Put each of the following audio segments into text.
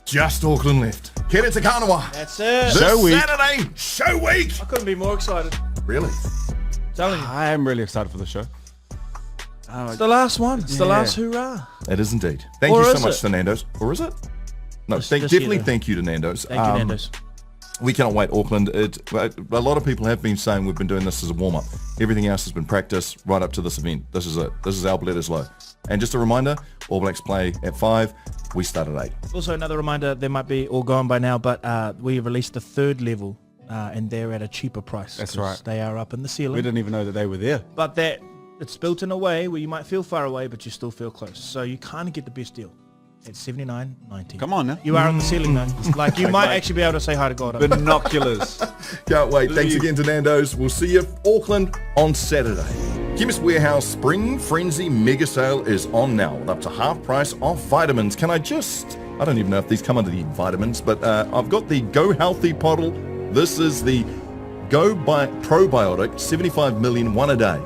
Just Auckland left. Kia te Kanawa. That's it. This Show week. Saturday, show week. I couldn't be more excited. Really? Telling you. I am really excited for the show. It's the last one. It's the last hurrah. It is indeed. Thank Or you so is much it? to Nando's. Or is it? No, This year, definitely though. thank you to Nando's. Thank you, Nando's. We cannot wait, Auckland. A lot of people have been saying we've been doing this as a warm-up. Everything else has been practice right up to this event. This is it. This is our letters low. And just a reminder, All Blacks play at 5. We start at 8. Also, another reminder, they might be all gone by now, but we released the third level, and they're at a cheaper price. That's 'cause right. They are up in the ceiling. We didn't even know that they were there. But it's built in a way where you might feel far away, but you still feel close. So you kind of get the best deal. It's $79.90. Come on now. You are on the ceiling though. Like you might actually be able to say hi to God. Binoculars. Can't wait. Thanks again to Nando's. We'll see you Auckland on Saturday. Chemist Warehouse Spring Frenzy Mega Sale is on now with up to half price off vitamins. I don't even know if these come under the vitamins, but I've got the Go Healthy bottle. This is the Go Probiotic, 75 million, one a day.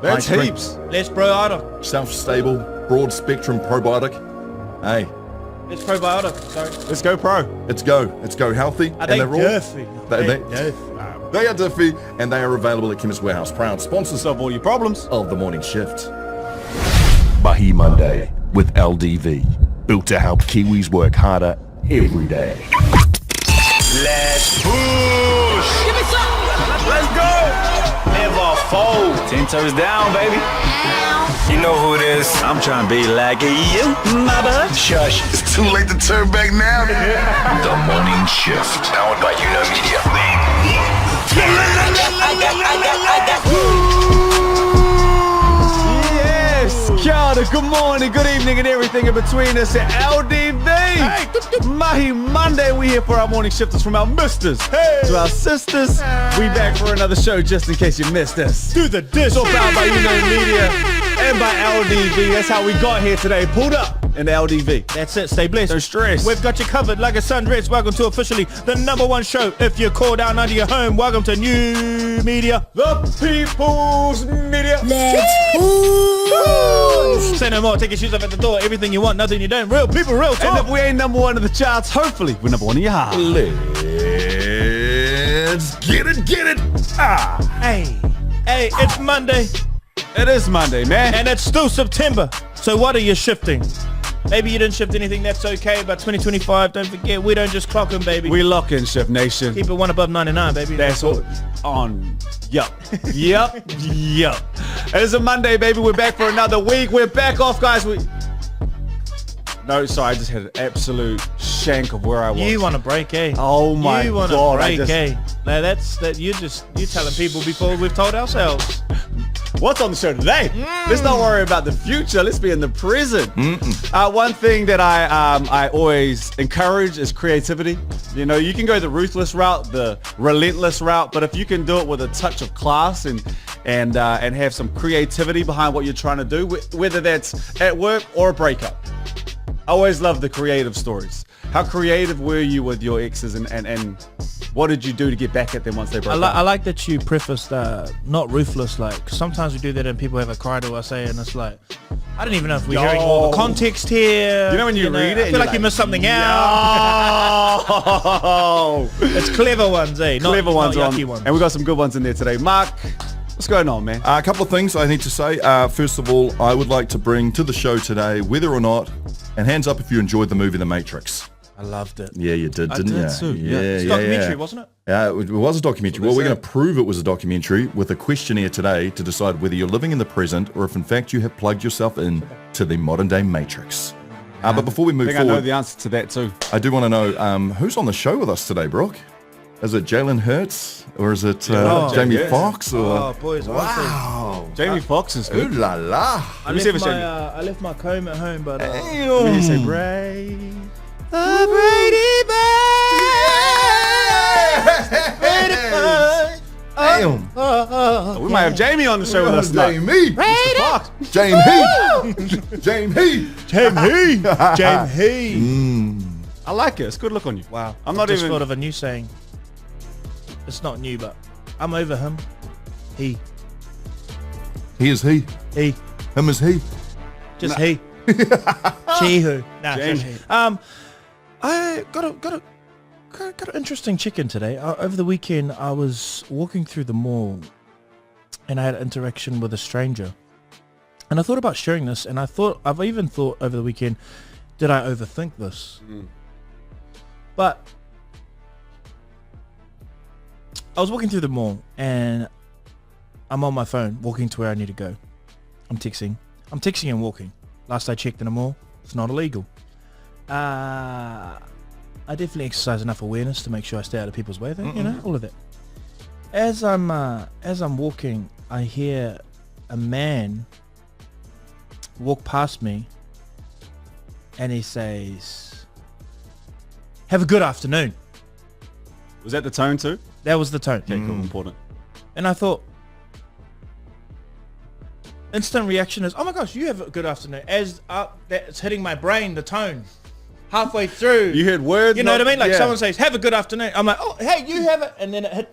That's High strength, heaps. Let's probiotic. Self-stable, broad spectrum probiotic. Hey, Let's probiotic. Sorry. Let's go pro. it's Go Healthy. Are they dirty? They are diffy, and they are available at Chemist Warehouse. Proud sponsors Solve all your problems. of the morning shift. Mahi Monday with LDV. Built to help Kiwis work harder every day. Let's push. Give me some. Let's go. Never fold. 10 toes down, baby. You know who it is. I'm trying to be like you, mother. Shush. It's too late to turn back now. The morning shift. Powered by Media. Yes. Kia ora, good morning, good evening, and everything in between us at LDV. Mahi Monday. We're here for our morning shifters from our misters to our sisters. We back for another show just in case you missed us. Do the dish. So powered by Media and by LDV. That's how we got here today. Pulled up in the LDV. That's it. Stay blessed. No stress. We've got you covered like a sundress. Welcome to officially the #1 show. If you call down under your home, welcome to New Media. The People's Media. Say no more. Take your shoes off at the door. Everything you want, nothing you don't. Real people, real And talk. if we ain't #1 in the charts, hopefully we're #1 in your heart. Let's get it. Ah. Hey, it's Monday It is Monday, man. and it's still September. So what are you shifting? Maybe you didn't shift anything, that's okay, but 2025, don't forget, we don't just clock them, baby. We lock in, Chef Nation. Keep it one above 99, baby. That's all on. Yup. It is a Monday, baby. We're back for another week. We're back off, guys. No, sorry, I just had an absolute shank of where I was. You want a break, eh? Oh my You want God, a I break, just- eh? Now you're telling people before we've told ourselves. What's on the show today? Let's not worry about the future. Let's be in the present. One thing that I always encourage is creativity. You know, you can go the ruthless route, the relentless route, but if you can do it with a touch of class and have some creativity behind what you're trying to do, whether that's at work or a breakup. I always love the creative stories. How creative were you with your exes and what did you do to get back at them once they broke up? I like that you prefaced not ruthless. Like sometimes we do that and people have a cry to us, eh? And it's like, I don't even know if we're hearing all the context here. You know when you read it, I feel like you missed something out. Oh, It's clever ones, eh? clever ones not on, yucky ones. and we got some good ones in there today. Mark, what's going on, man? A couple of things I need to say. First of all, I would like to bring to the show today, whether or not, and hands up if you enjoyed the movie The Matrix. I loved it. Yeah, you did, didn't did you? too, yeah. It's a documentary, wasn't it? It was a documentary. Well, we're going to prove it was a documentary with a questionnaire today to decide whether you're living in the present or if in fact you have plugged yourself in to the modern day Matrix. But before we I move think I know forward, the answer to that too. I do want to know who's on the show with us today, Brock? Is it Jalen Hurts or is it Jamie Hurts. Foxx? Or Oh, boys, honestly. wow! Jamie Foxx is Ooh good. la la! Let me see if it's Jamie. I left my comb at home, but Let me Damn. say Bray. Damn! We might have Jamie on the show with us tonight. Jamie! Mr. Fox. James He! James He. I like it. It's a good look on you. Wow. I'm not just even. thought of a new saying. It's not new, but I'm over him. He. He is he. He. Him is he. Just he. She who. Nah, James. just he. got an interesting chicken today. Over the weekend, I was walking through the mall, and I had an interaction with a stranger. And I thought about sharing this, and I've even thought over the weekend, did I overthink this? But I was walking through the mall, and I'm on my phone, walking to where I need to go. I'm texting and walking. Last I checked in the mall, it's not illegal. I definitely exercise enough awareness to make sure I stay out of people's way, though, you know, all of that. As I'm walking, I hear a man walk past me, and he says, "Have a good afternoon." Was that the tone too? That was the tone. Okay, cool, important. And I thought, instant reaction is, oh my gosh, you have a good afternoon. As that's hitting my brain, the tone. Halfway through, You heard words. you know what I mean? Like yeah. someone says, "Have a good afternoon." I'm like, "Oh, hey, you have it," and then it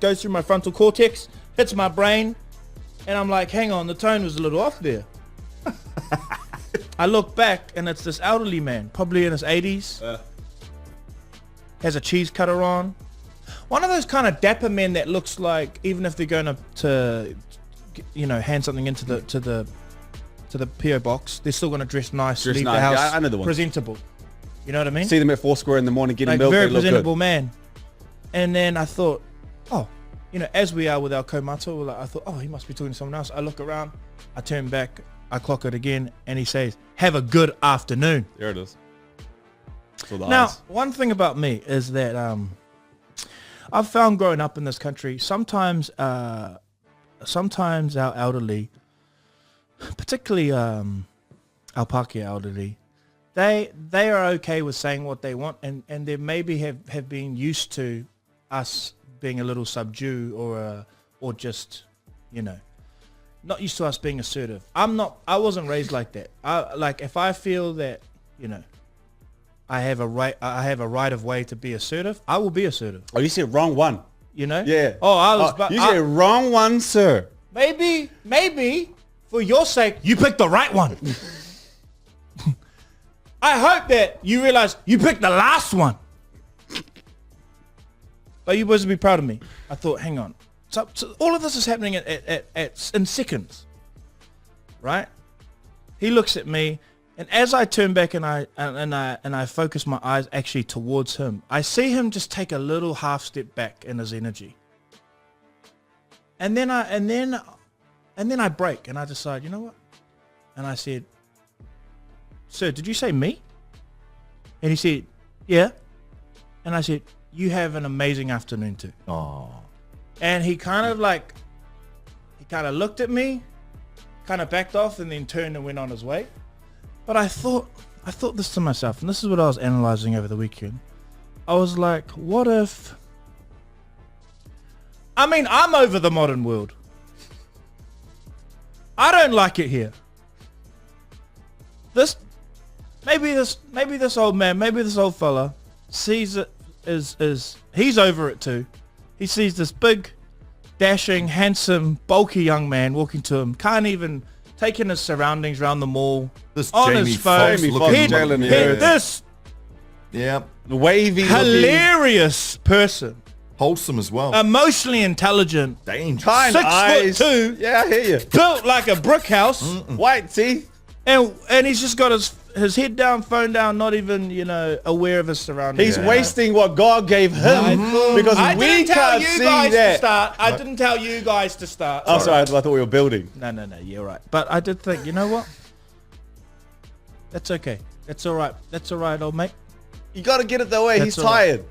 goes through my frontal cortex, hits my brain, and I'm like, "Hang on, the tone was a little off there." I look back, and it's this elderly man, probably in his 80s, has a cheese cutter on, one of those kind of dapper men that looks like even if they're going to hand something into the PO box, they're still going to dress nice, leave the house Yeah, I know the one. presentable. You know what I mean? See them at Foursquare in the morning getting Like milk. very They look presentable good. man. And then I thought, as we are with our Matua, I thought, he must be talking to someone else. I look around, I turn back, I clock it again, and he says, "Have a good afternoon." There it is. For the Now, eyes. one thing about me is that I've found growing up in this country, sometimes our elderly, particularly our Pākehā elderly, they are okay with saying what they want, and they maybe have been used to us being a little subdued or just, not used to us being assertive. I wasn't raised like that. If I feel that, I have a right of way to be assertive, I will be assertive. Oh, you said wrong one. Yeah. Oh, I was. You said wrong one, sir. Maybe, for your sake, you picked the right one. I hope that you realize you picked the last one. But you're supposed to be proud of me. I thought, hang on. So all of this is happening in seconds, right? He looks at me, and as I turn back and I focus my eyes actually towards him, I see him just take a little half step back in his energy. And then I break, and I decide, you know what? And I said, "Sir, did you say me?" And he said, "Yeah." And I said, "You have an amazing afternoon too." Oh. And he kind of looked at me, kind of backed off, and then turned and went on his way. But I thought this to myself, and this is what I was analyzing over the weekend. I was like, what if... I'm over the modern world. I don't like it here. Maybe this old man, maybe this old fella sees it he's over it too. He sees this big, dashing, handsome, bulky young man walking to him, can't even take in his surroundings around the mall, This on Jamie his phone, Foxx looking Jalen hit this Yeah. Wavy. hilarious person, Wholesome as well. emotionally intelligent, Dangerous. Kind 6'2", Yeah, I hear you. built like a brick house, White teeth. and he's just got his head down, phone down, not even aware of his surroundings. He's wasting what God gave him because I we didn't tell can't you see guys that. to start. I didn't tell you guys to start. Oh, sorry. I thought we were building. No, you're right. But I did think, you know what? That's okay. That's all right. That's all right, old mate. You got to get it that way. That's He's all right. tired.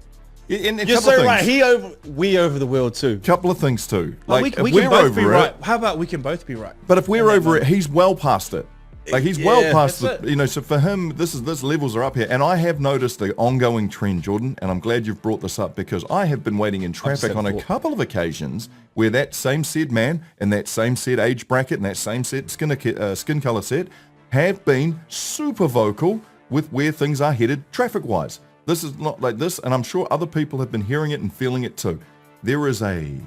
And a You're couple so of right. things. We over the world too. Couple of things too. Well, Like, we if can we're both be over right. it, How about we can both be right? but if we're over it, he's well past it. Like he's well Yeah, past that's the, so for him, this levels are up here. And I have noticed the ongoing trend, Jordan, and I'm glad you've brought this up because I have been waiting in traffic had on a thought. couple of occasions where that same said man and that same said age bracket and that same said skin color set have been super vocal with where things are headed traffic-wise. This is not like this, and I'm sure other people have been hearing it and feeling it too. There is a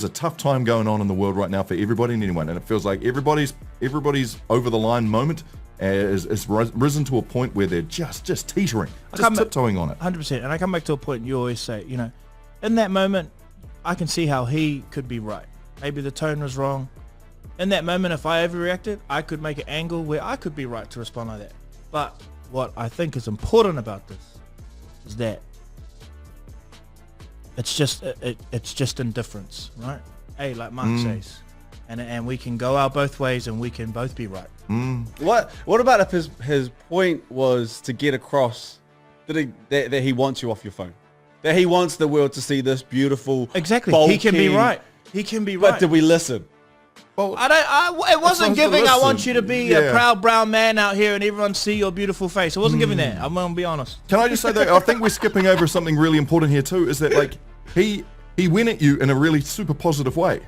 tough time going on in the world right now for everybody and anyone, and it feels like everybody's over the line moment is risen to a point where they're just teetering, just tiptoeing on it. 100%. And I come back to a point you always say, you know, in that moment, I can see how he could be right. Maybe the tone was wrong. In that moment, if I overreacted, I could make an angle where I could be right to respond like that. But what I think is important about this is that it's just indifference, right? Hey, like Mark says. And we can go out both ways and we can both be right. What about if his point was to get across that he wants you off your phone? That he wants the world to see this beautiful, Exactly. bulky, He can be right. He can be right. But did we listen? Well, it wasn't giving, I want you to be a Yeah. proud brown man out here and everyone see your beautiful face. It wasn't giving that. I'm going to be honest. Can I just say that I think we're skipping over something really important here too, is that like he went at you in a really super positive way.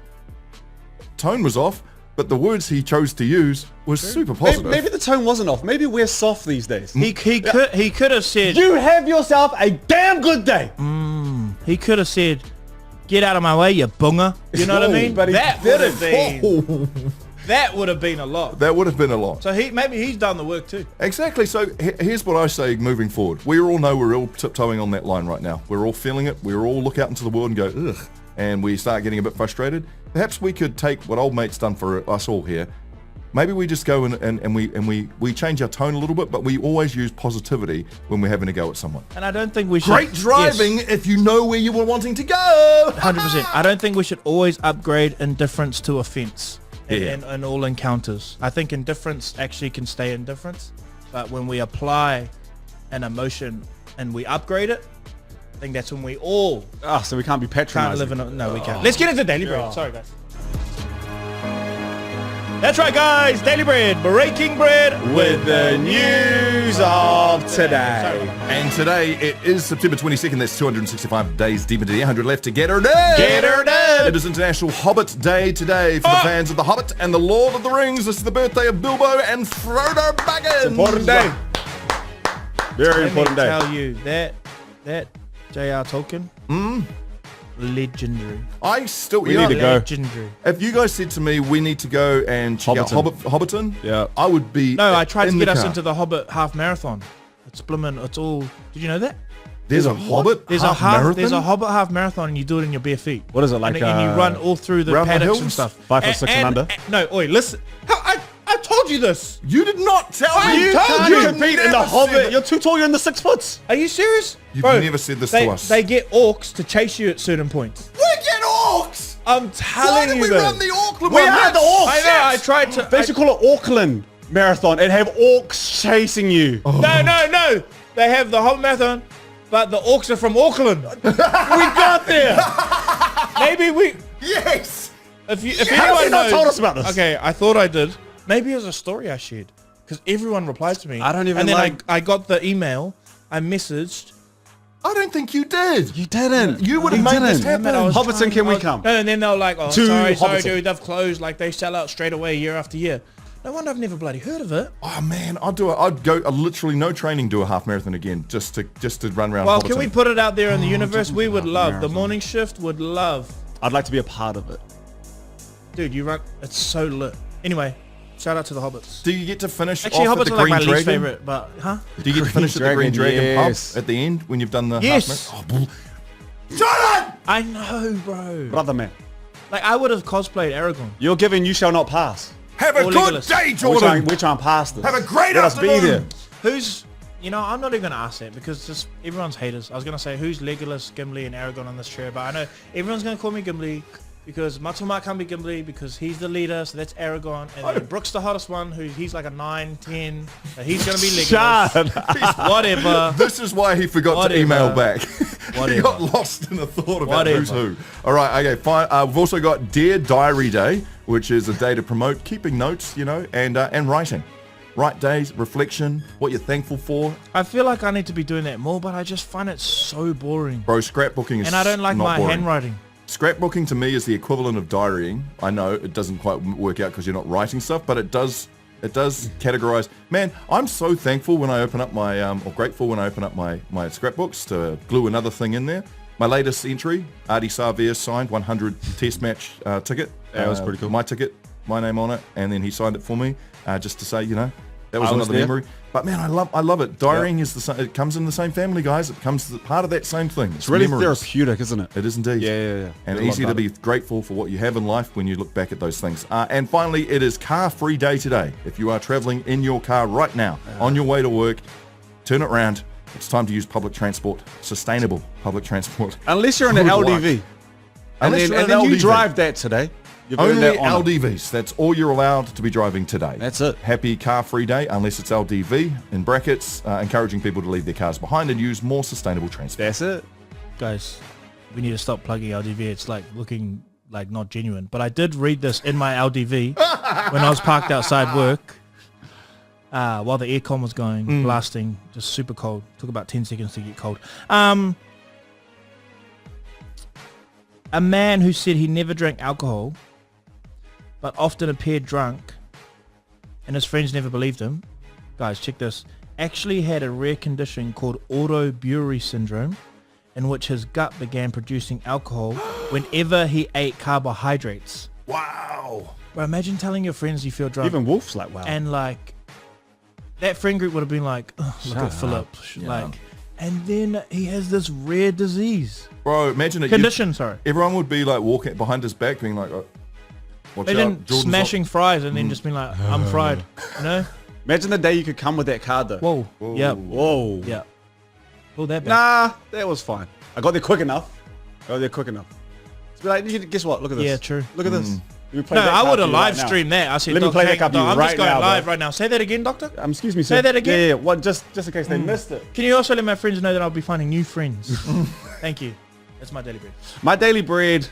Tone was off, but the words he chose to use was super positive. Maybe the tone wasn't off. Maybe we're soft these days. He could have said, You have yourself a damn good day. he could have said, get out of my way, you bunga. You know what I mean? But he that would have didn't. been, that would have been a lot. That would have been a lot. So maybe he's done the work too. Exactly. So here's what I say moving forward. We all know we're all tiptoeing on that line right now. We're all feeling it. We all look out into the world and go, ugh, and we start getting a bit frustrated. Perhaps we could take what old mate's done for us all here. Maybe we just go and we change our tone a little bit, but we always use positivity when we're having a go at someone. And I don't think we should... Great driving Yes, if you know where you were wanting to go. 100%. I don't think we should always upgrade indifference to offense Yeah. in all encounters. I think indifference actually can stay indifference, but when we apply an emotion and we upgrade it, I think that's when we all So we can't be can't patronizing. live in a... No, we can't. Let's get into Daily Bread. Sorry, guys. That's right, guys. Daily Bread. Breaking bread With the news of today. And today it is September 22nd. That's 265 days deep into the 100 left to get her done. Get her done. It is International Hobbit Day today for the fans of The Hobbit and The Lord of the Rings. This is the birthday of Bilbo and Frodo Baggins. Important day. Very important Let me day. tell you that J.R. Tolkien, legendary. I still, We need to go. Legendary. If you guys said to me, we need to go and check out Hobbiton, Yeah. I would be. No, I tried to in get the us car. into the Hobbit half marathon. It's blimmin', it's all... Did you know that? There's a Hobbit There's marathon? There's a Hobbit half marathon and you do it in your bare feet. What is it, like, And you run all through the round the paddocks and hills? stuff. 5 foot 6 and under? No, oi, listen. I told you this. You did not tell me. You told can't you. compete in the Never Hobbit. said You're too tall. You're in the 6 foot. Are you serious? You've Bro, never said this they, to us. They get orcs to chase you at certain points. We get orcs. I'm Why telling did you we this. run the Auckland We one? had the orcs. I know, I tried to... They should call it Auckland Marathon and have orcs chasing you. No. They have the Hobbit marathon, but the orcs are from Auckland. We got there. Maybe we... Yes. If How have anyone you not knows, told us about this? Okay, I thought I did. Maybe it was a story I shared because everyone replied to me. I don't even And then like- I got the email. I messaged. I don't think you did. You didn't. You would have made this happen. I was Hobbiton, trying- can we I was- come? No, and then they were like, "Oh, To sorry, Hobbiton. dude, they've closed. Like they sell out straight away year after year." No wonder I've never bloody heard of it. Oh man, I'd go literally no training, do a half marathon again, just to run around. Well, Hobbiton. can we put it out there in the universe? doesn't We do would half love the marathon. morning shift. Would love, I'd like to be a part of it. dude. You run. It's so lit. Anyway, shout out to the Hobbits. Do you get to finish Actually, off at Hobbits the are like Green my Dragon? least favorite, but Do you get to finish at the Green Dragon yes. pub at the end when you've done the Yes. half marathon? Oh, shut up! I know, bro. Brother man, Like I would have cosplayed Aragorn. you're giving you shall not pass. Have a Or good Legolas. day, We're Jordan. trying past this. Have a great Let us be afternoon. there. Who's, you know, I'm not even going to ask that because just everyone's haters. I was going to say who's Legolas, Gimli, and Aragorn on this chair, but I know everyone's going to call me Gimli because Matua can't be Gimli because he's the leader, so that's Aragorn. And then Brooke's the hottest one, he's like a 9, 10, so he's going to be Legolas. Shut up. Whatever. This is why he forgot Whatever. to email back. He Whatever. got lost in the thought about Whatever. who's who. All right, okay, fine. We've also got Dear Diary Day, which is a day to promote keeping notes, you know, and writing. Write days, reflection, what you're thankful for. I feel like I need to be doing that more, but I just find it so boring. Bro, scrapbooking is And I don't like not my boring. handwriting. Scrapbooking to me is the equivalent of diarying. I know it doesn't quite work out because you're not writing stuff, but it does categorize. Man, I'm so thankful when I open up my, or grateful when I open up my scrapbooks to glue another thing in there. My latest entry, Artie Savia signed 100 test match ticket. Yeah, that was pretty cool. My ticket, my name on it, and then he signed it for me just to say, you know, That was I was another there. memory. But man, I love it. Diarying is the same. It comes in the same family, guys. It comes part of that same thing. It's really memories. therapeutic, isn't it? It is indeed. Yeah. And Feel a lot easy to better. be grateful for what you have in life when you look back at those things. And finally, it is car-free day today. If you are traveling in your car right now, on your way to work, turn it around. It's time to use public transport, sustainable public transport. Unless you're in an Good LDV. luck. Unless you're in then an you LDV. drive that today. You've earned Only that honor. LDVs. That's all you're allowed to be driving today. That's it. Happy car-free day, unless it's LDV, in brackets, encouraging people to leave their cars behind and use more sustainable transport. That's it. Guys, we need to stop plugging LDV. It's like looking like not genuine. But I did read this in my LDV when I was parked outside work while the aircon was going, blasting, just super cold. Took about 10 seconds to get cold. A man who said he never drank alcohol but often appeared drunk and his friends never believed him. Guys, check this. Actually had a rare condition called autobury syndrome in which his gut began producing alcohol whenever he ate carbohydrates. Wow. Bro, imagine telling your friends you feel drunk. Even Wolf's like, wow. And like, that friend group would have been like, "Ugh, look at Philip. Like, and then he has this rare disease. Bro, imagine it. Condition, sorry. Everyone would be like walking behind his back being like, watch They out, didn't Jordan's smashing fries and then just being like, I'm fried. You know? Imagine the day you could come with that card though. Whoa. Yeah. Whoa. Yeah. Pull that back. Nah, that was fine. I got there quick enough. It's be like, guess what? Look at this. Yeah, true. Look at this. Let me play No, that I card would for have you right live now. streamed that. I said, Let me "Doc, play that hang- card for no, you I'm right just going now, live bro. right now. Say that again, doctor. Excuse me, sir. Say that again? Yeah. What? Just in case they missed it. Can you also let my friends know that I'll be finding new friends? Thank you. That's my daily bread. My daily bread.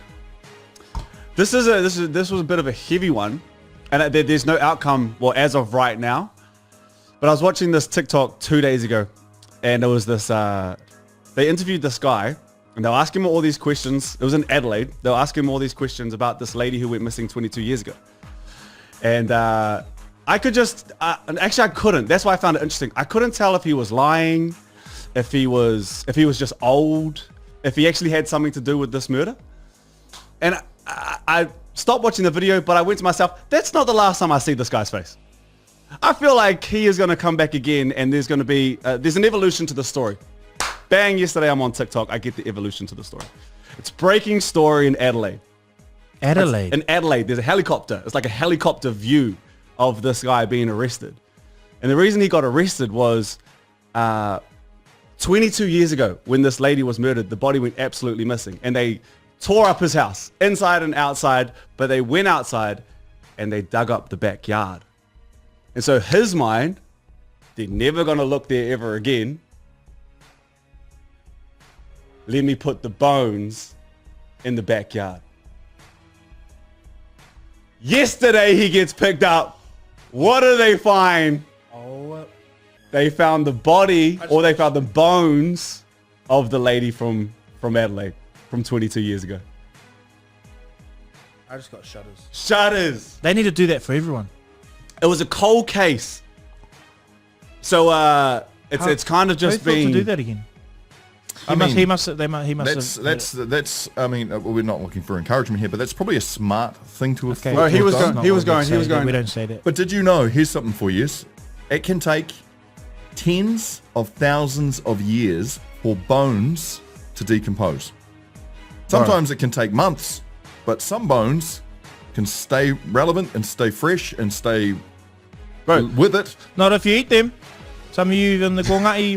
This was a bit of a heavy one, and there's no outcome. Well, as of right now, but I was watching this TikTok 2 days ago, and it was this. They interviewed this guy, and they'll ask him all these questions. It was in Adelaide. They'll ask him all these questions about this lady who went missing 22 years ago, and I could just. And actually, I couldn't. That's why I found it interesting. I couldn't tell if he was lying, if he was just old, if he actually had something to do with this murder. And I stopped watching the video, but I went to myself, that's not the last time I see this guy's face. I feel like he is going to come back again, and there's going to be, there's an evolution to the story. Bang, yesterday I'm on TikTok, I get the evolution to the story. It's breaking story in Adelaide. Adelaide. In Adelaide, there's a helicopter. It's like a helicopter view of this guy being arrested. And the reason he got arrested was 22 years ago when this lady was murdered, the body went absolutely missing. And they tore up his house, inside and outside, but they went outside and they dug up the backyard. And so his mind, they're never going to look there ever again. Let me put the bones in the backyard. Yesterday he gets picked up. What do they find? They found the body, or they found the bones of the lady from Adelaide from 22 years ago. I just got shudders. Shudders. They need to do that for everyone. It was a cold case. So it's kind of just Who thought been to do that again? He must. That's. I mean, we're not looking for encouragement here, but that's probably a smart thing to have Okay. thought. Oh, he to was have going- done. he was Not what going- he was say that. going. We don't say that. But did you know? Here's something for you. It can take tens of thousands of years for bones to decompose. Sometimes it can take months, but some bones can stay relevant and stay fresh and stay with it. Not if you eat them. Some of you in the Gongati,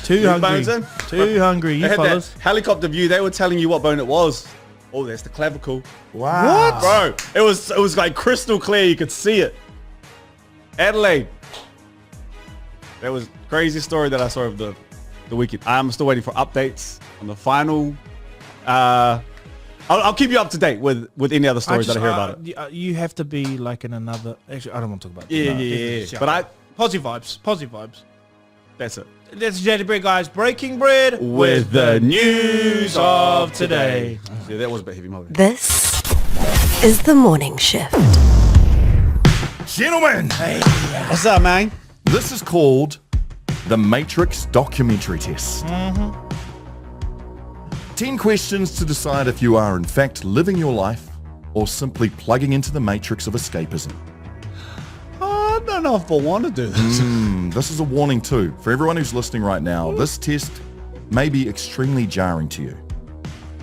too hungry. bones in? Too hungry, They you had fellas. that helicopter view. They were telling you what bone it was. Oh, that's the clavicle. Wow. Bro, it was like crystal clear. You could see it. Adelaide. That was crazy story that I saw of the weekend. I'm still waiting for updates on the final. I'll keep you up to date with any other stories that I hear about it. You have to be like in another. Actually, I don't want to talk about it. Yeah, No, yeah. just- But positive vibes. that's it. That's Geddit bread, guys. Breaking bread With the news of today. Yeah, that was a bit heavy, Molly. This is the morning shift. Gentlemen, What's up, man? this is called the Matrix documentary test. 10 questions to decide if you are in fact living your life or simply plugging into the matrix of escapism. Oh, no. don't know if I want to do this. This is a warning too. For everyone who's listening right now, this test may be extremely jarring to you.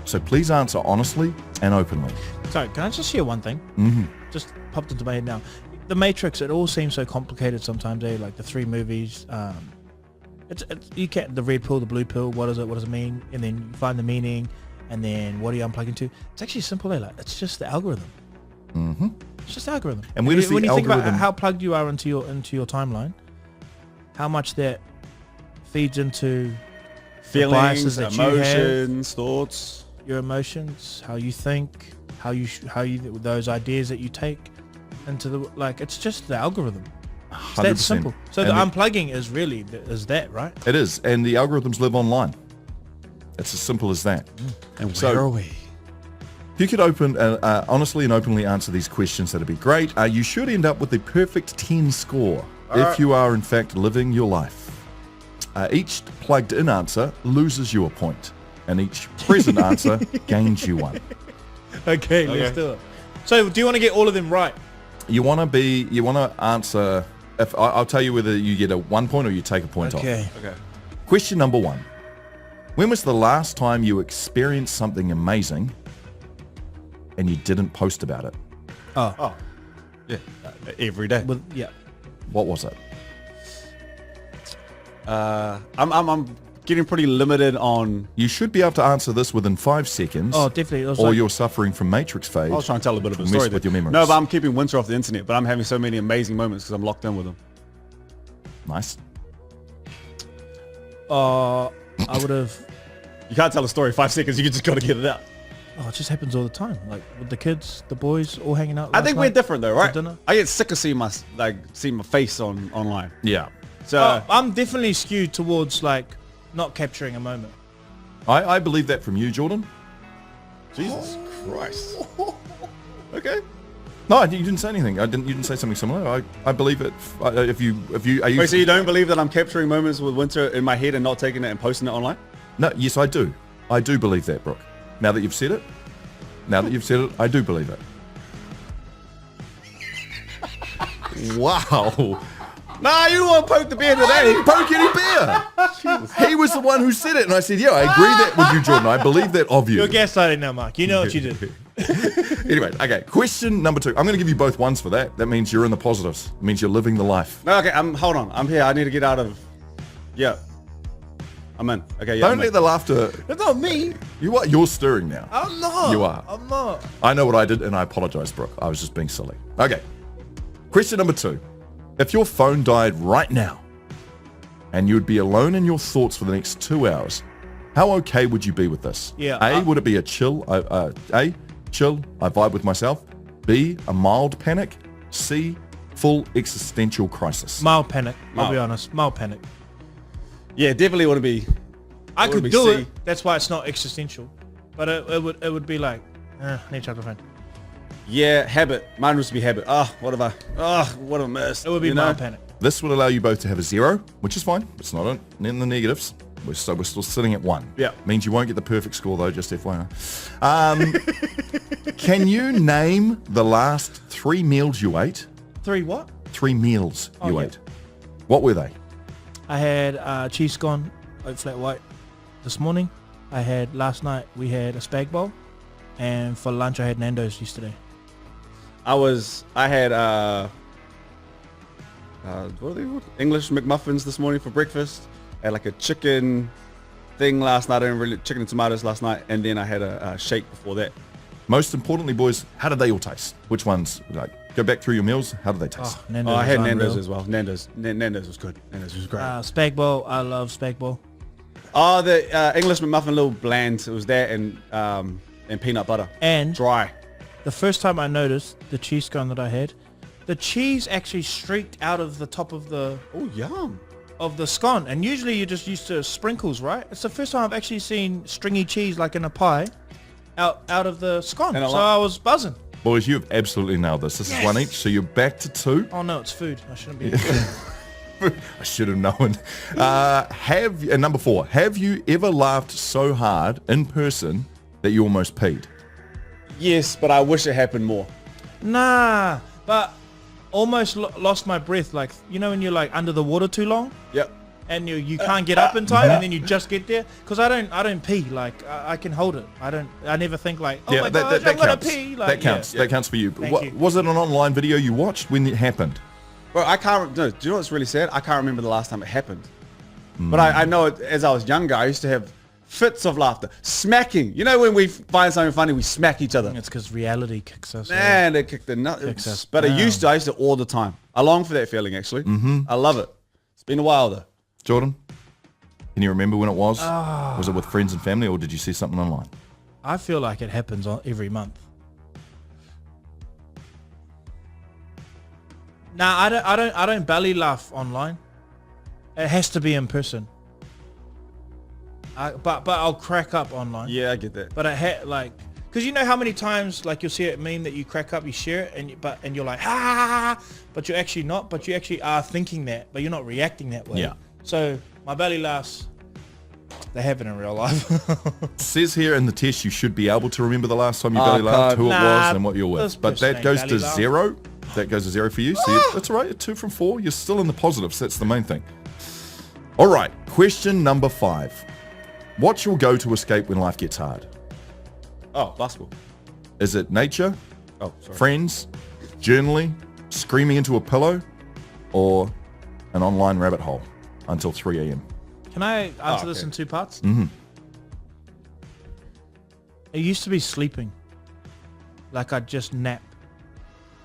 So please answer honestly and openly. Sorry, can I just share one thing? Mm-hmm. Just popped into my head now. The Matrix, it all seems so complicated sometimes, like the 3 movies. It's you can't, the red pill, the blue pill, what does it mean? And then you find the meaning, and then what do you unplug into? It's actually simple, like it's just the algorithm. Mm-hmm. It's just the algorithm. And where does the when you algorithm... think about how plugged you are into your timeline, how much that feeds into Feelings, that emotions, thoughts, your emotions, how you think, how you those ideas that you take into the, like, it's just the algorithm. It's that 100%. simple. So And the unplugging is really that, right? It is, and the algorithms live online. It's as simple as that. and So- where are we? If you could honestly and openly answer these questions, that'd be great. You should end up with the perfect 10 score if you are in fact living your life. Each plugged in answer loses you a point, and each present answer gains you one. Okay, let's do it. So do you want to get all of them right? You want to answer, if I'll tell you whether you get a 1 point or you take a point off. Okay. Question number 1. When was the last time you experienced something amazing and you didn't post about it? Oh, yeah, every day. Well, yeah. What was it? I'm getting pretty limited on. You should be able to answer this within 5 seconds. Oh, definitely. It was Or like- you're suffering from Matrix fade. I was trying to tell a bit of a Mess story with there. your memories. No, but I'm keeping Winter off the internet. But I'm having so many amazing moments because I'm locked in with them. Nice. I would have. You can't tell a story in 5 seconds. You just got to get it out. Oh, it just happens all the time. Like with the kids, the boys, all hanging out. I last think we're night different though, for right? dinner. I get sick of seeing my face online. Yeah. So I'm definitely skewed towards like not capturing a moment. I believe that from you, Jordan. Jesus Christ. Okay. No, you didn't say anything. You didn't say something similar. I believe it. If you are you? Wait, so you don't believe that I'm capturing moments with Winter in my head and not taking it and posting it online? No, yes, I do. I do believe that, Brooke. Now that you've said it, I do believe it. Wow. Nah, you want to poke the bear I today. didn't poke any bear. He was the one who said it, and I said, yeah, I agree that with you, Jordan. I believe that of you. You're gaslighting now, Mark. You know what you did. Anyway, okay, question number 2. I'm going to give you both ones for that. That means you're in the positives. It means you're living the life. No, okay, hold on. I'm here. I need to get out of. Yeah. I'm in. Okay, yeah. Don't I'm let in. the laughter... It's not me. You're stirring now. I'm not. You are. I'm not. I know what I did, and I apologize, Brooke. I was just being silly. Okay. Question number 2. If your phone died right now, and you'd be alone in your thoughts for the next 2 hours, how okay would you be with this? Yeah. Would it be a chill? A, chill, I vibe with myself. B, a mild panic. C, full existential crisis. Mild panic. I'll Mild. be honest. Mild panic. Yeah, definitely want to be. I What could would we do see? it. That's why it's not existential. But it would be like, I need to charge my phone. Yeah, habit. Mine used to be habit. What have I missed? It would be You know? mild panic. This would allow you both to have a 0, which is fine. It's not in the negatives. We're still sitting at 1. Yeah. Means you won't get the perfect score though, just FYI. Can you name the last 3 meals you ate? 3 what? 3 meals you yeah. ate. What were they? I had cheese scone, oat flat white this morning. Last night we had a spag bowl, and for lunch I had Nando's yesterday. I had what are they called? English McMuffins this morning for breakfast. I had like a chicken thing last night. I didn't really chicken and tomatoes last night, and then I had a shake before that. Most importantly, boys, how did they all taste? Which ones? Like, go back through your meals. How did they taste? Nando's I had was Nando's unreal. as well. Nando's was good. Nando's was great. Spag bowl, I love spag bowl. The English McMuffin, a little bland. It was that and peanut butter. And Dry. the first time I noticed the cheese scone that I had, the cheese actually streaked out of the top of the Oh, yum. scone. And usually you're just used to sprinkles, right? It's the first time I've actually seen stringy cheese like in a pie out of the scone. And I So like- I was buzzing. Boys, you've absolutely nailed this. This is 1 each, so you're back to 2. Oh no, it's food. I shouldn't be. I should have known. Number 4, have you ever laughed so hard in person that you almost peed? Yes, but I wish it happened more. Nah, but almost lost my breath. Like, you know when you're like under the water too long? Yep. And you can't get up in time, and then you just get there. Because I don't pee. Like I can hold it. I never think like, oh my gosh, I'm gonna pee. Like, that counts. Yeah. That counts for you. Thank you. Was it an online video you watched when it happened? Well, I can't. No, do you know what's really sad? I can't remember the last time it happened. But I know it, as I was younger, I used to have fits of laughter, smacking. You know when we find something funny, we smack each other. It's because reality kicks us. Man, it kicked the nut. Kicks us But I down. used to all the time. I long for that feeling, actually. I love it. It's been a while, though. Jordan, can you remember when it was? Was it with friends and family, or did you see something online? I feel like it happens every month. Nah, I don't belly laugh online. It has to be in person. But I'll crack up online. Yeah, I get that. But because you know how many times like you'll see a meme that you crack up, you share it, and you're like, ha, but you're actually not. But you actually are thinking that, but you're not reacting that way. Yeah. So my belly laughs, they happen in real life. It says here in the test you should be able to remember the last time you belly laughed, who it was, and what you're this with. But person that ain't goes belly to laugh. 0. That goes to 0 for you. So that's all right. 2 from 4. You're still in the positives. That's the main thing. All right. Question number 5. What's your go-to escape when life gets hard? Oh, basketball. Is it nature, Oh, sorry. friends, journaling, screaming into a pillow, or an online rabbit hole until 3 a.m.? Can I answer this in 2 parts? Mm-hmm. It used to be sleeping. Like I'd just nap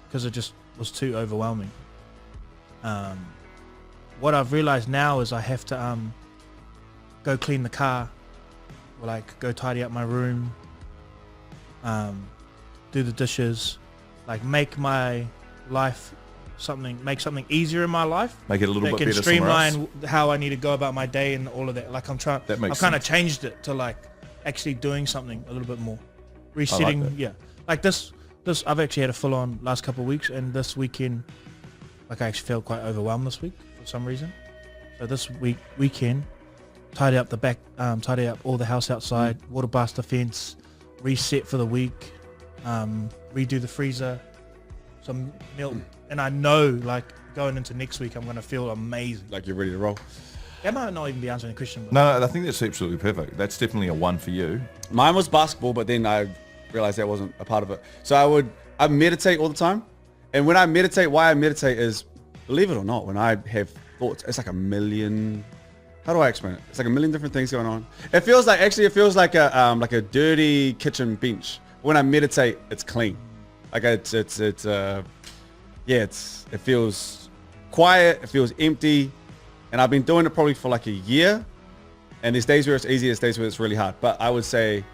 because it just was too overwhelming. What I've realized now is I have to go clean the car, or like go tidy up my room, do the dishes, like make my life make something easier in my life. Make it a little that bit can better somewhere else. streamline how I need to go about my day and all of that. Like That I've makes kind of sense. changed it to like actually doing something a little bit more, resetting. that. Yeah, like this I've actually had a full on last couple of weeks, and this weekend, like I actually felt quite overwhelmed this week for some reason. So this weekend, tidy up the back, tidy up all the house outside, water blast the fence, reset for the week, redo the freezer, some milk, and I know like going into next week I'm gonna feel amazing. Like you're ready to roll. That might not even be answering the question. But No, I think that's absolutely perfect. That's definitely a 1 for you. Mine was basketball, but then I realized that wasn't a part of it. So I meditate all the time. And when I meditate, why I meditate is, believe it or not, when I have thoughts, it's like a million, how do I explain it? It's like a million different things going on. It feels like a dirty kitchen bench. When I meditate, it's clean. Like it feels quiet, it feels empty. And I've been doing it probably for like a year. And there's days where it's easy, there's days where it's really hard. But I would say,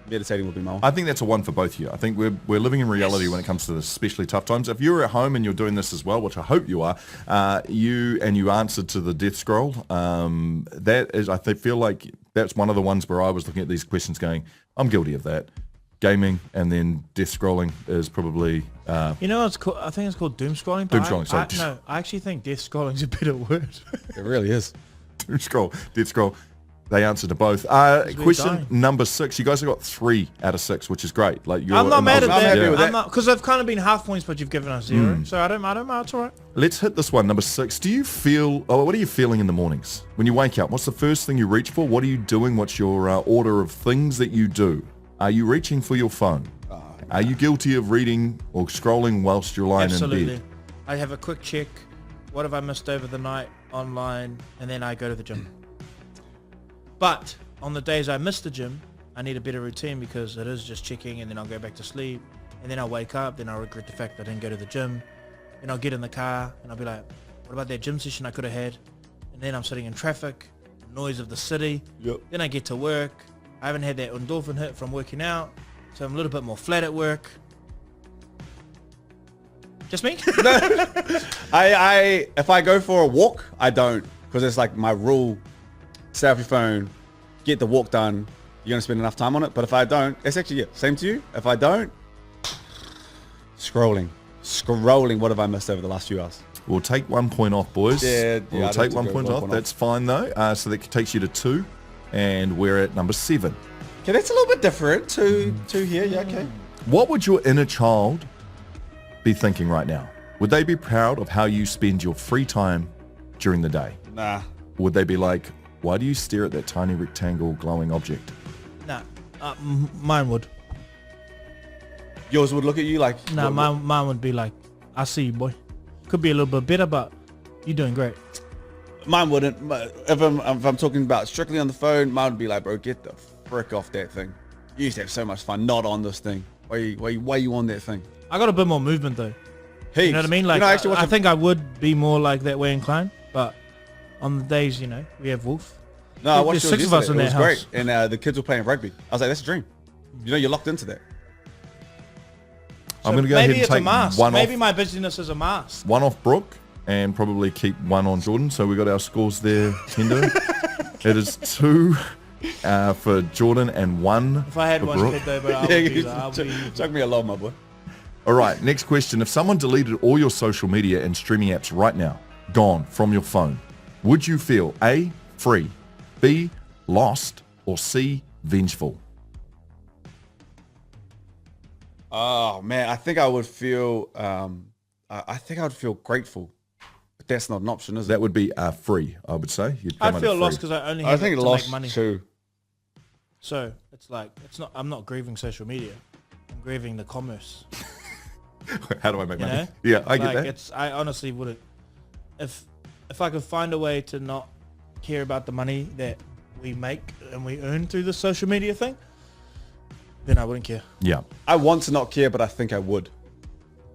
meditating would be my one. I think that's a 1 for both of you. I think we're living in reality when it comes to this, especially tough times. If you're at home and you're doing this as well, which I hope you are, you answered to the death scroll. That is, I feel like that's one of the ones where I was looking at these questions going, I'm guilty of that. Gaming and then death scrolling is probably... you know, it's called, I think it's called doom scrolling. Doom scrolling, sorry. No, I actually think death scrolling is a better word. It really is. doom scroll, death scroll. They answered to both. Question dying. number 6. You guys have got 3 out of 6, which is great. Like I'm not mad at I'm that. happy with I'm that. not, because I've kind of been half points, but you've given us 0. So I don't mind. It's all right. Let's hit this one, number 6. Do you feel? What are you feeling in the mornings when you wake up? What's the first thing you reach for? What are you doing? What's your order of things that you do? Are you reaching for your phone? Are you guilty of reading or scrolling whilst you're lying in Absolutely. bed? I have a quick check. What have I missed over the night online? And then I go to the gym. But on the days I miss the gym, I need a better routine because it is just checking and then I'll go back to sleep. And then I'll wake up, then I'll regret the fact that I didn't go to the gym. And I'll get in the car and I'll be like, what about that gym session I could have had? And then I'm sitting in traffic, noise of the city. Yep. Then I get to work. I haven't had that endorphin hit from working out. So I'm a little bit more flat at work. Just me? If I go for a walk, I don't, because it's like my rule. Stay off your phone, get the walk done. You're gonna spend enough time on it. But if I don't, it's actually same to you. If I don't, scrolling. What have I missed over the last few hours? We'll take 1 point off, boys. Yeah, we'll I'd take have to 1 go point 1 off. point That's fine though. So that takes you to 2, and we're at number 7. Okay, that's a little bit different. Two here. Yeah, okay. What would your inner child be thinking right now? Would they be proud of how you spend your free time during the day? Nah. Would they be like, why do you stare at that tiny rectangle glowing object? Nah, mine would. Yours would look at you like... Nah, mine would be like, I see you, boy. Could be a little bit bitter, but you're doing great. Mine wouldn't. If I'm talking about strictly on the phone, mine would be like, bro, get the frick off that thing. You used to have so much fun not on this thing. Why you on that thing? I got a bit more movement though. Heaps. You know what I mean? Like, actually, I think I would be more like that way inclined, but on the days, we have Wolf. No, I watched There's 6 of us in it that was house. great. And the kids were playing rugby. I was like, that's a dream. You're locked into that. I'm going to go ahead and it's a take mask. one Maybe off. my busyness is a mask. One off Brooke and probably keep one on Jordan. So we got our scores there, Hendo. It is 2 for Jordan and 1 If I had for one Brooke. kid though, but I'll be Chuck me along, my boy. All right, next question. If someone deleted all your social media and streaming apps right now, gone from your phone, would you feel A, free, B, lost, or C, vengeful? Oh man, I think I would feel. I think I would feel grateful, but that's not an option, is it? That would be free, I would say. You'd come I'd under feel free. lost because I only I have think it to lost make money. too. So it's like I'm not grieving social media. I'm grieving the commerce. How do I make You money? know? Yeah, I get that. I honestly wouldn't. If I could find a way to not care about the money that we make and we earn through the social media thing, then I wouldn't care. Yeah. I want to not care, but I think I would.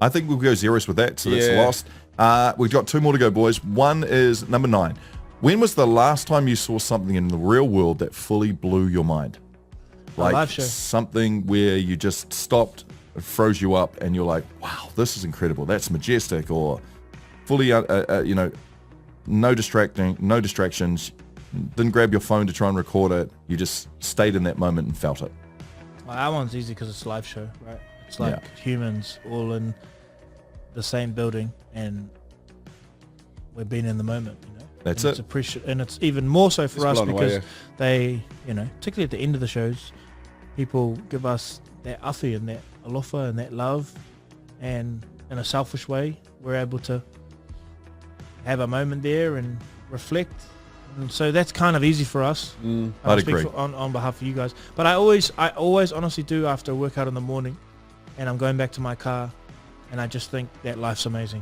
I think we'll go zeros with that, so that's Yeah. lost. We've got 2 more to go, boys. One is number 9. When was the last time you saw something in the real world that fully blew your mind? Like live show. something where you just stopped, it froze you up, and you're like, wow, this is incredible. That's majestic. Or fully, no distractions. Didn't grab your phone to try and record it. You just stayed in that moment and felt it. Well, that one's easy because it's a live show, right? It's like humans all in the same building and we're being in the moment, That's and it. and it's even more so for us blown away, because yeah. they, particularly at the end of the shows, people give us that awhi and that alofa and that love, and in a selfish way, we're able to have a moment there and reflect. And so that's kind of easy for us. I'd speak agree. on behalf of you guys. But I always honestly do after a workout in the morning and I'm going back to my car and I just think that life's amazing.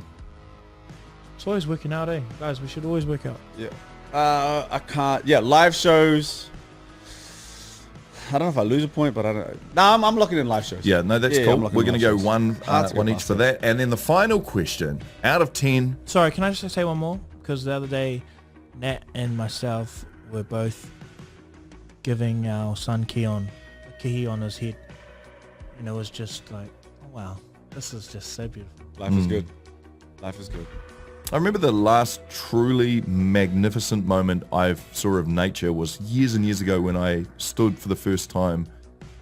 It's always working out, eh? Guys, we should always work out. Yeah. I can't. Yeah, live shows. I don't know if I lose a point, but I don't. No, I'm looking in live shows. Yeah, no, that's Yeah, cool. I'm looking We're at going to go live shows. one Hard to go each past for that. And then the final question, out of 10, Sorry, can I just say one more? Because the other day, Nat and myself were both giving our son Keon a kihi on his head. And it was just like, oh, wow, this is just so beautiful. Life is good. Life is good. I remember the last truly magnificent moment I saw of nature was years and years ago when I stood for the first time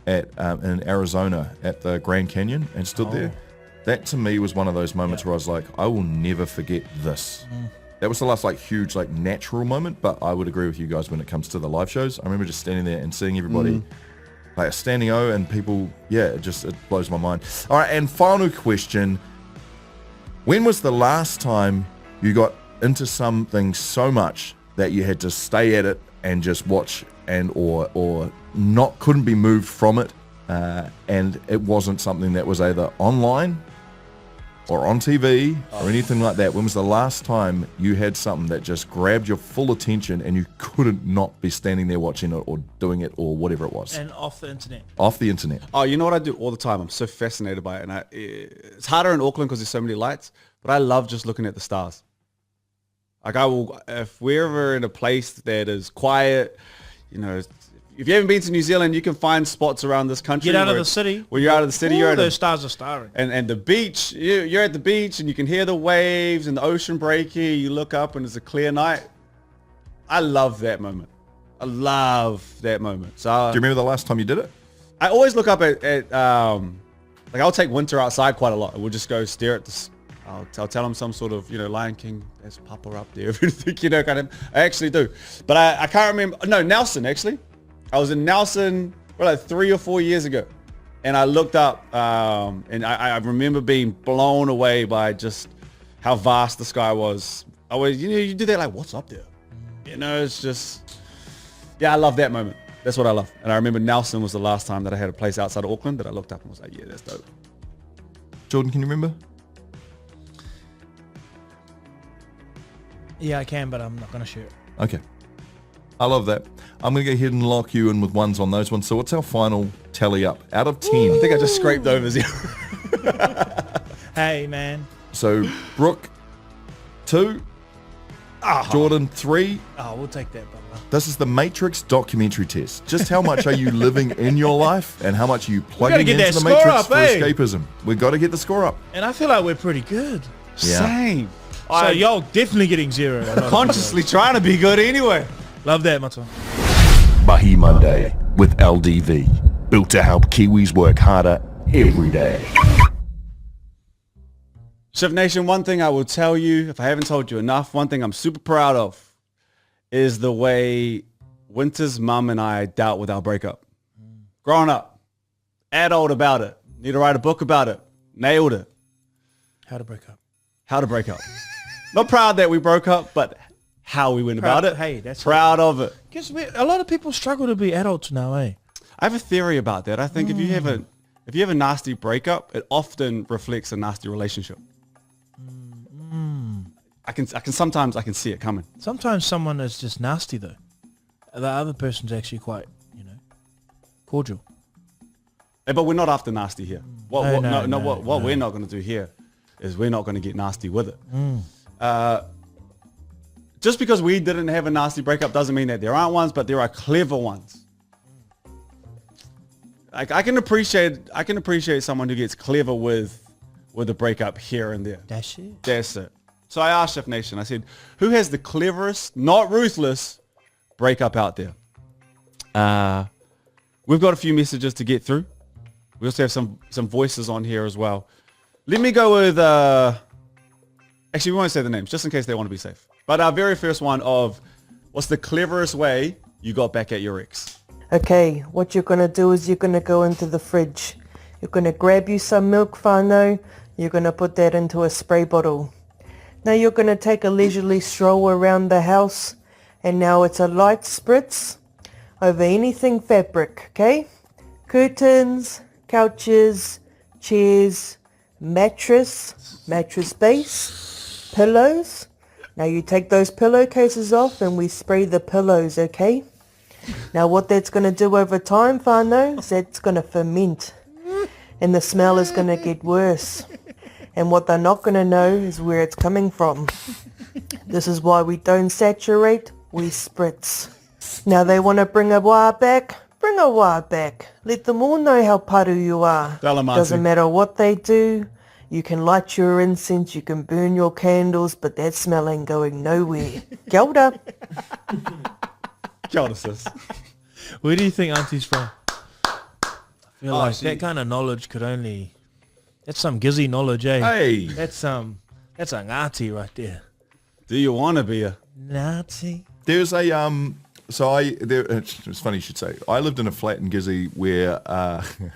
at in Arizona at the Grand Canyon and stood there. That to me was one of those moments where I was like, I will never forget this. That was the last huge natural moment, but I would agree with you guys when it comes to the live shows. I remember just standing there and seeing everybody like a standing O and people, it blows my mind. All right, and final question. When was the last time you got into something so much that you had to stay at it and just watch and or couldn't be moved from it, and it wasn't something that was either online or on TV or anything like that? When was the last time you had something that just grabbed your full attention and you couldn't not be standing there watching it or doing it or whatever it was? And off the internet. Off the internet. Oh, you know what I do all the time? I'm so fascinated by it. And it's harder in Auckland because there's so many lights, but I love just looking at the stars. Like if we're ever in a place that is quiet, if you haven't been to New Zealand, you can find spots around this country. Get out of the city. When you're out of the city, you're at those stars are starring. and the beach. You're at the beach and you can hear the waves and the ocean breaking. You look up and it's a clear night. I love that moment. I love that moment. So Do you remember the last time you did it? I always look up at I'll take Winter outside quite a lot. We'll just go stare at this. I'll tell him some sort of, Lion King, there's Papa up there, everything, kind of. I actually do. But I can't remember. No, Nelson, actually. I was in Nelson, 3 or 4 years ago. And I looked up, and I remember being blown away by just how vast the sky was. I was, you do that like, what's up there? It's just, yeah, I love that moment. That's what I love. And I remember Nelson was the last time that I had a place outside of Auckland that I looked up and was like, yeah, that's dope. Jordan, can you remember? Yeah, I can, but I'm not going to share it. Okay. I love that. I'm going to go ahead and lock you in with ones on those ones. So what's our final tally up? Out of 10. I think I just scraped over 0. Hey, man. So Brooke, 2. Jordan, 3. Oh, we'll take that, brother. This is the Matrix documentary test. Just how much are you living in your life and how much are you plugging get into that the score Matrix up, for eh? escapism? We've got to get the score up. And I feel like we're pretty good. Yeah. Same. So y'all definitely getting 0. Consciously trying to be good anyway. Love that, Matua. Mahi Monday with LDV. Built to help Kiwis work harder every day. Shift Nation, one thing I will tell you, if I haven't told you enough, one thing I'm super proud of is the way Winter's mum and I dealt with our breakup. Growing up, adult about it, need to write a book about it, nailed it. How to break up. How to break up. Not proud that we broke up, but how we went about it. Hey, that's proud of it. Because a lot of people struggle to be adults now, eh? I have a theory about that. I think if you have a nasty breakup, it often reflects a nasty relationship. I can sometimes see it coming. Sometimes someone is just nasty though. The other person's actually quite, cordial. But we're not after nasty here. What we're not going to do here is we're not going to get nasty with it. Just because we didn't have a nasty breakup doesn't mean that there aren't ones, but there are clever ones. I can appreciate someone who gets clever with a breakup here and there. That's it. That's it. So I asked Chef Nation, I said, who has the cleverest, not ruthless, breakup out there? We've got a few messages to get through. We also have some voices on here as well. Let me go with, actually we won't say the names, just in case they want to be safe. But our very first one of, what's the cleverest way you got back at your ex? Okay, what you're going to do is you're going to go into the fridge. You're going to grab you some milk, whānau. You're going to put that into a spray bottle. Now you're going to take a leisurely stroll around the house, and now it's a light spritz over anything fabric, okay? Curtains, couches, chairs, mattress base, pillows. Now you take those pillowcases off and we spray the pillows, okay? Now what that's going to do over time, whānau, is that's going to ferment, and the smell is going to get worse. And what they're not going to know is where it's coming from. This is why we don't saturate, we spritz. Now they want to bring a wā back, bring a wā back. Let them all know how paru you are. Doesn't matter what they do. You can light your incense, you can burn your candles, but that smell ain't going nowhere. Kia ora. Kia ora, sis. Where do you think Auntie's from? I feel like that kind of knowledge could only... That's some gizzy knowledge, eh? Hey. That's a ngāti right there. Do you want to be a... Ngāti? There's a, it's funny you should say. I lived in a flat in Gizzy where...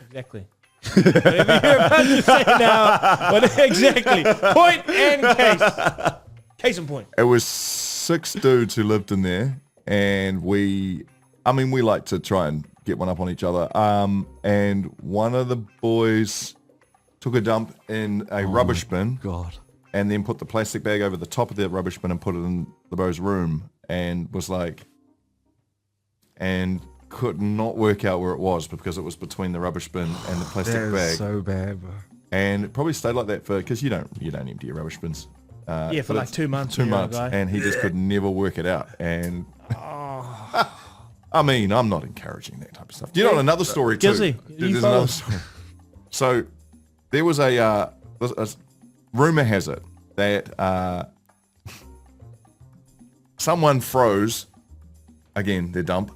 Exactly. Whatever you're about to say now. Exactly. Point and case. Case in point. It was 6 dudes who lived in there, and we like to try and get one up on each other. And one of the boys took a dump in a rubbish bin. God. And then put the plastic bag over the top of the rubbish bin and put it in the bro's room, and was like, and could not work out where it was because it was between the rubbish bin and the plastic bag. That is so bad, bro. And it probably stayed like that because you don't empty your rubbish bins. For like 2 months. 2 months, and he just could never work it out. And I mean, I'm not encouraging that type of stuff. You know, another story too. Gizzy, There's another story. So there was a rumor has it that someone froze again their dump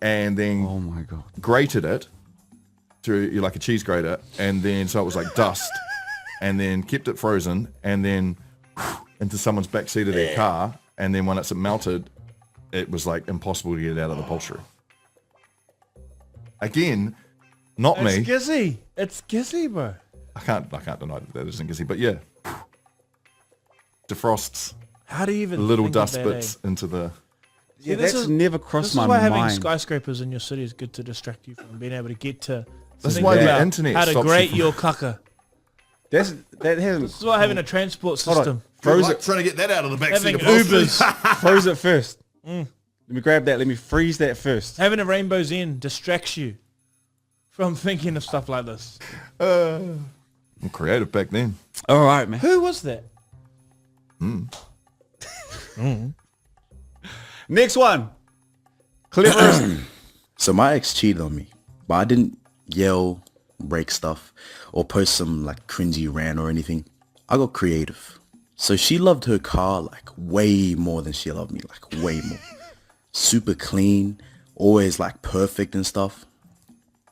and then Oh my God. grated it through like a cheese grater, and then so it was like dust, and then kept it frozen, and then into someone's backseat of their car, and then when it's melted, it was like impossible to get it out of the upholstery. Again, Not me. It's Gizzy. It's Gizzy, bro. I can't deny that isn't Gizzy, but yeah. Defrosts How do you even little think dust of that, bits into the... Yeah, this that's is- never This crossed is my why having mind. skyscrapers in your city is good to distract you from being able to get to. That's think why the about internet how to stops you grate from- your caca. That hasn't This is why having a transport Hold on. system, Froze Like it. trying to get that out of the back having seat of Ubers, Froze it first. Let me grab that. Let me freeze that first. having a Rainbow's End distracts you from thinking of stuff like this. I'm creative back then. All right, man. Who was that? Next one. Cleverest. So my ex cheated on me, but I didn't yell, break stuff, or post some like cringy rant or anything. I got creative. So she loved her car like way more than she loved me, like way more. Super clean, always like perfect and stuff.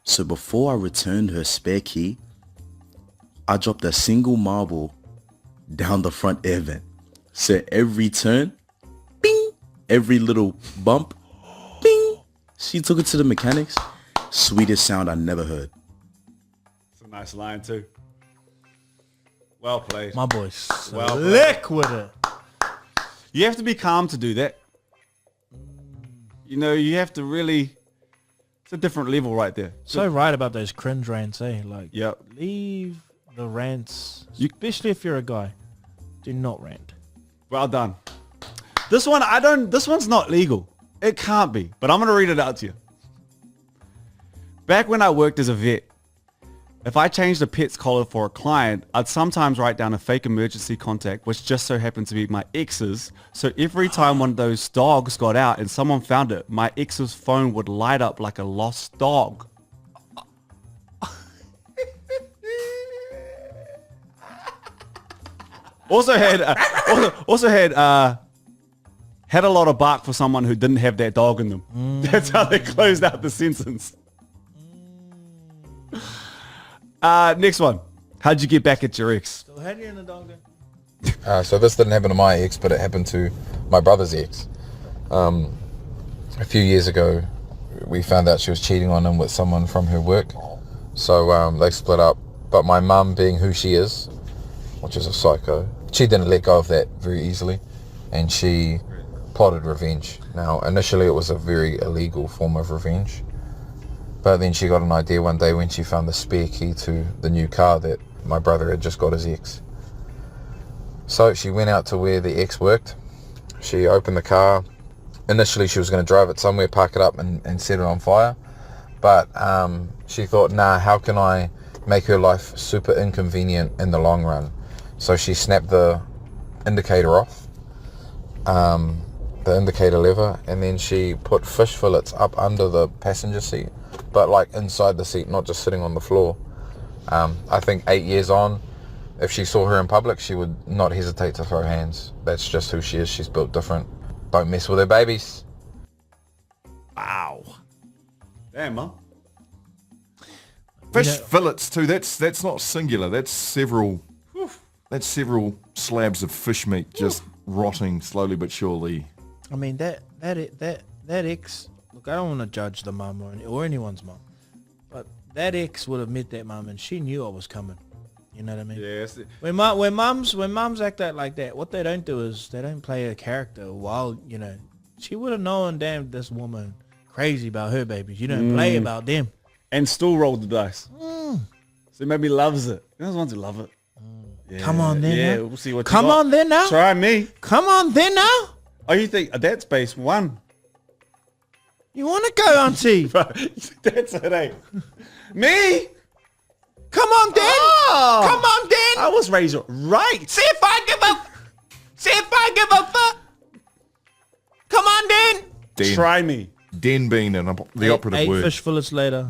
So before I returned her spare key, I dropped a single marble down the front air vent. So every turn, bing, every little bump, bing. She took it to the mechanics. Sweetest sound I never heard. It's a nice line too. Well played. My boy, Well slick with it. You have to be calm to do that. You know, you have to really... It's a different level right there. So right about those cringe rants, eh? Like, Yep. leave the rants, especially if you're a guy. Do not rant. Well done. This one's not legal. It can't be, but I'm going to read it out to you. Back when I worked as a vet, if I changed a pet's collar for a client, I'd sometimes write down a fake emergency contact, which just so happened to be my ex's. So every time one of those dogs got out and someone found it, my ex's phone would light up like a lost dog. Had a lot of bark for someone who didn't have that dog in them. That's how they closed out the sentence. Next one. How'd you get back at your ex? So how do you in the dog? So this didn't happen to my ex, but it happened to my brother's ex. A few years ago, we found out she was cheating on him with someone from her work. So they split up. But my mum, being who she is, which is a psycho, she didn't let go of that very easily. And she plotted revenge. Now, initially it was a very illegal form of revenge. But then she got an idea one day when she found the spare key to the new car that my brother had just got his ex. So she went out to where the ex worked. She opened the car. Initially she was going to drive it somewhere, park it up and set it on fire. But she thought, nah, how can I make her life super inconvenient in the long run? So she snapped the indicator off, the indicator lever, and then she put fish fillets up under the passenger seat, but like inside the seat, not just sitting on the floor. I think 8 years on, if she saw her in public, she would not hesitate to throw hands. That's just who she is. She's built different. Don't mess with her babies. Wow. Damn, Mum. Fish fillets too. That's not singular. That's several. That's several slabs of fish meat just rotting slowly but surely. I mean, that ex, look, I don't want to judge the mum or anyone's mum, but that ex would have met that mum and she knew I was coming. You know what I mean? Yes. When mums act out like that, what they don't do is they don't play a character while, you know, she would have known, damn, this woman crazy about her babies. You don't play about them. And still rolled the dice. So maybe loves it. You're the ones who love it. Yeah, Come on then. Yeah, now. we'll see what you Come got. on then now. Try me. Come on then now. Oh, you think that's base one? You want to go, auntie? That's it, eh? Me? Come on then. Oh, Come on then. I was raised right. See if I give a fuck. Come on then. Try me. Den being the operative eight word. fish fillets later.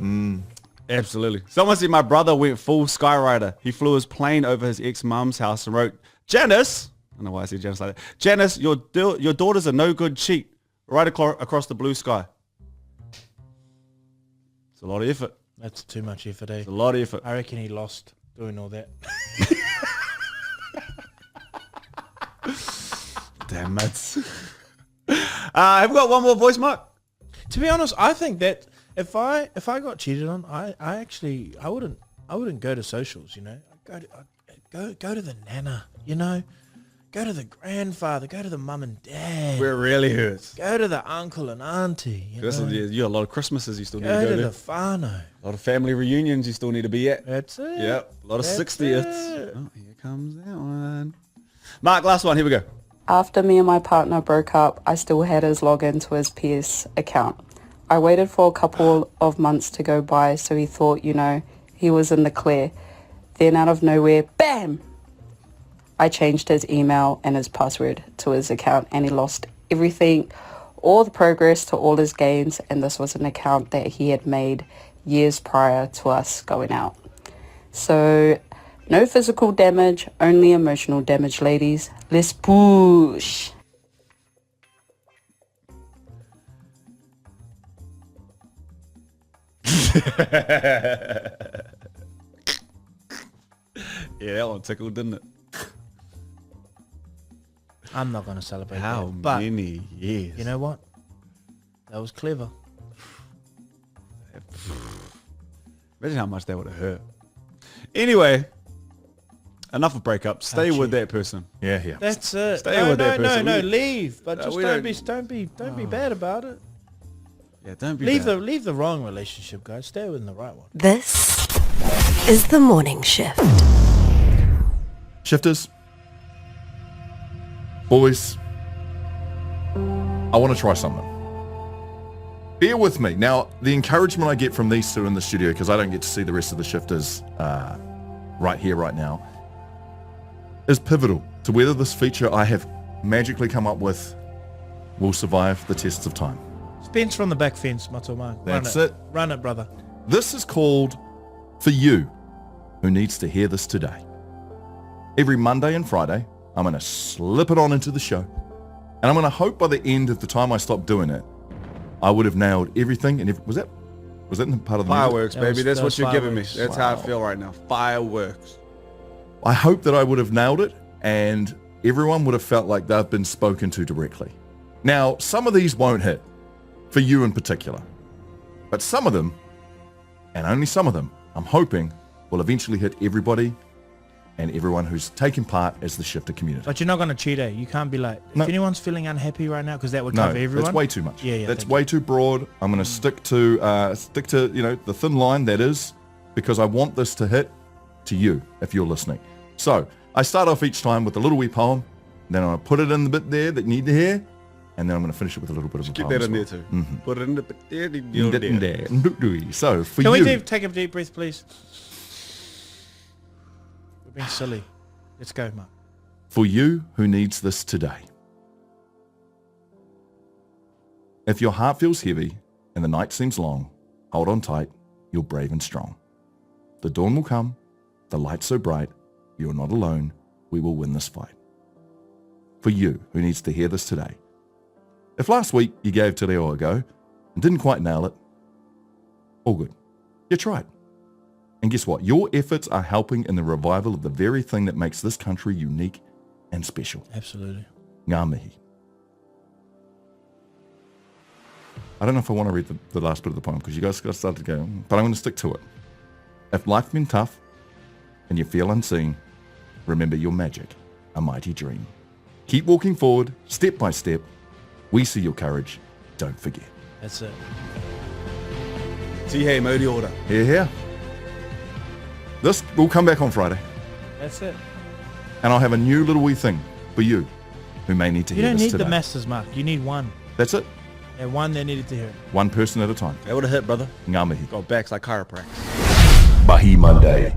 Absolutely. Someone said my brother went full Skyrider. He flew his plane over his ex-mum's house and wrote, Janice, I don't know why I said Janice like that. Janice, your daughter's a no good cheat. Right across the blue sky. It's a lot of effort. That's too much effort, eh? It's a lot of effort. I reckon he lost doing all that. Damn it. Have we got one more voice mark? To be honest, I think that If I got cheated on, I wouldn't go to socials, you know. I'd go to the nana, you know. Go to the grandfather, go to the mum and dad. Where it really hurts. Go to the uncle and auntie. You know? You got a lot of Christmases you still need to Go go to to. the whānau. A lot of family reunions you still need to be at. That's it. Yep. A lot of That's 60th. it. Oh, here comes that one. Mark, last one. Here we go. After me and my partner broke up, I still had his login to his PS account. I waited for a couple of months to go by, so he thought, you know, he was in the clear. Then out of nowhere, bam! I changed his email and his password to his account, and he lost everything, all the progress to all his games, and this was an account that he had made years prior to us going out. So, no physical damage, only emotional damage, ladies. Let's push. Yeah, that one tickled, didn't it? I'm not going to celebrate How that. But many years? you know what? That was clever. Imagine how much that would have hurt. Anyway, enough of breakups. Stay with that person. Yeah, yeah. That's it. Stay with that person. No, leave. But just we don't be bad about it. Yeah, don't be Leave bad. leave the wrong relationship, guys. Stay in the right one. This is the morning shift. Shifters, boys, I want to try something. Bear with me. Now, the encouragement I get from these two in the studio, because I don't get to see the rest of the shifters right here, right now, is pivotal to whether this feature I have magically come up with will survive the tests of time. Spence from the back fence, Matua. That's it. Run it, brother. This is called For You, Who Needs to Hear This Today. Every Monday and Friday, I'm going to slip it on into the show. And I'm going to hope by the end of the time I stop doing it, I would have nailed everything. And was that in part of the music? Fireworks, baby. That's what you're giving me. fireworks. That's how I feel right now. Fireworks. I hope that I would have nailed it and everyone would have felt like they've been spoken to directly. Now, some of these won't hit, for you in particular. But some of them, and only some of them, I'm hoping will eventually hit everybody and everyone who's taken part as the shifter community. But you're not going to cheat, eh? You can't be like, No. if anyone's feeling unhappy right now, because that would No, cover everyone. that's way too much. Yeah, That's thank way too broad. I'm going to stick to the thin line that is, because I want this to hit to you if you're listening. So I start off each time with a little wee poem, then I'm going to put it in the bit there that you need to hear, and then I'm going to finish it with a little bit of a Keep poem. that as in well. there too. Put it in the bit there. So for Can you, we take a deep breath, please? We're being silly. Let's go, Mark. for you who needs this today. If your heart feels heavy and the night seems long, hold on tight, you're brave and strong. The dawn will come, the light so bright, you're not alone, we will win this fight. For you who needs to hear this today. If last week you gave Te Reo a go and didn't quite nail it, all good. You tried. And guess what? Your efforts are helping in the revival of the very thing that makes this country unique and special. Absolutely. Ngā mihi. I don't know if I want to read the last bit of the poem because you guys got started to go, but I'm going to stick to it. If life's been tough and you feel unseen, remember your magic, a mighty dream. Keep walking forward, step by step. We see your courage. Don't forget. That's it. Tihei Mauri Ora. Here. This will come back on Friday, That's it. and I'll have a new little wee thing for you who may need to You hear don't this need today. the masses, Mark. You need one. That's it. And one that needed to hear it. One person at a time. That would have hit, brother. Ngā mihi. Got backs like chiropractic. Mahi Monday.